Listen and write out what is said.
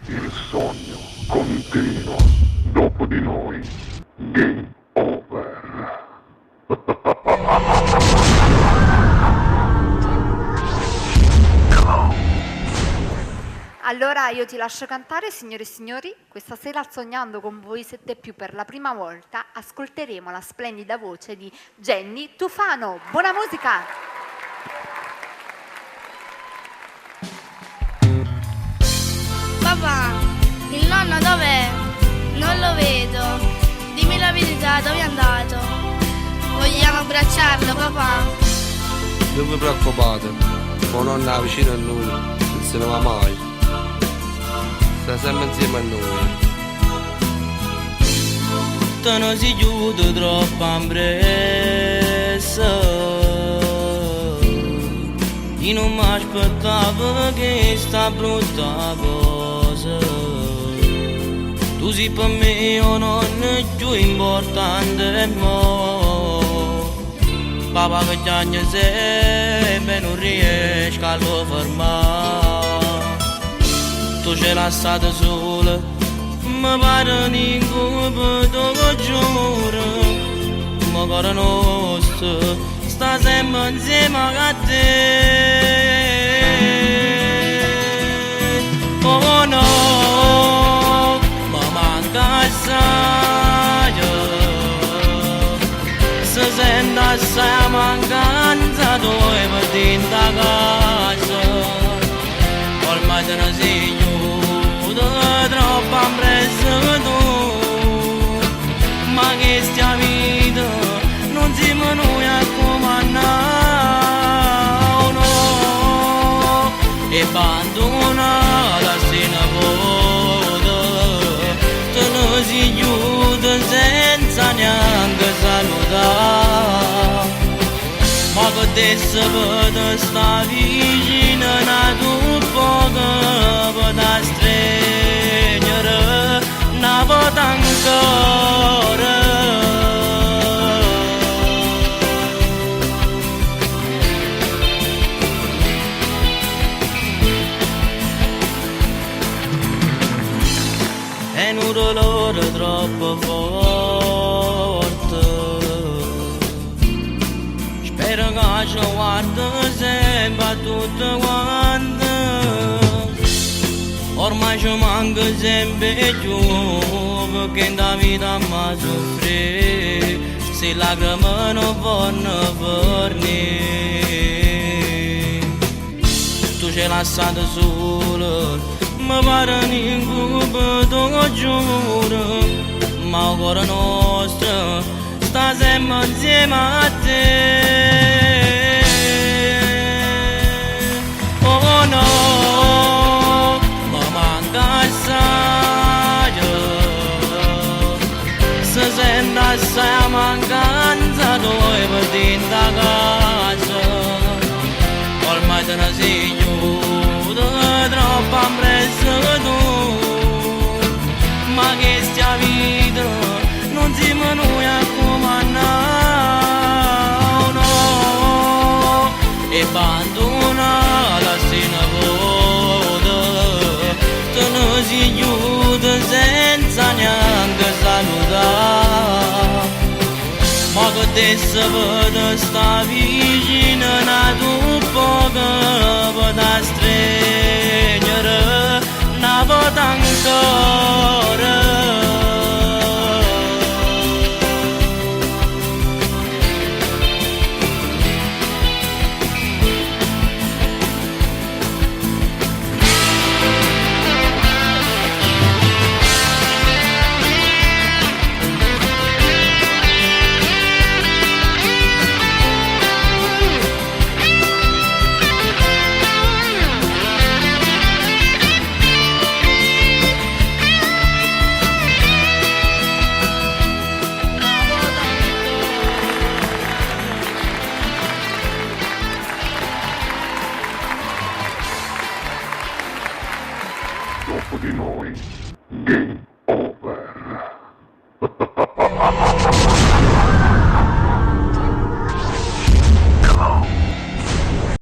Il sogno continua. Dopo di noi, game over. Allora io ti lascio cantare, signore e signori. Questa sera sognando con voi 7+, per la prima volta ascolteremo la splendida voce di Jenny Tufano. Buona musica! Papà, il nonno dov'è? Non lo vedo. Dimmi la verità, dove è andato? Vogliamo abbracciarlo, papà? Non vi preoccupate, mio nonno è vicino a noi, non se ne va mai. Sta sempre insieme a noi. Te non si chiude troppo ambressa. Io non mi aspettavo che sta brutta cosa. Tu sei per me un nonno più importante mo. Papà che piange sempre non riesco a lo fermare. Tu c'è lasciato sola, mi pare ninguno lo giuro. Ma cuore nostro sta sempre insieme a te. Oh no, mi manca assai. Se sente assai mancanza tua per dentro casa. Ormai te ne sei troppo ampresso tu. Ma che stia vita non siamo noi a comandare, no. E abbandona la sena vuota. Te ne si chiude senza neanche salutare. Ma che adesso per sta vicina a tu poco per da stringere una volta ancora. È un dolore troppo forte. Spero che ci guarda sempre a tutte quante. Ormai ci manca sempre più, perché in da vita mi soffre. Se lacrime non vanno fornire. Tu ci hai lasciato solo, mi pare ninguno lo giuro. Ma il cuore nostro sta sempre insieme a te. Oh no, mi manca assai. Se sente assai mancanza tua per dentro casa. Ormai te ne sei troppo ampresso tu. Ma che stia vita non siamo noi a comandare, no. E abbandona la sena vuota. Te ne si chiude senza neanche salutare. Ma che adesso per sta vicina a tu poco per da stringere una volta ancora. Dopo di noi, game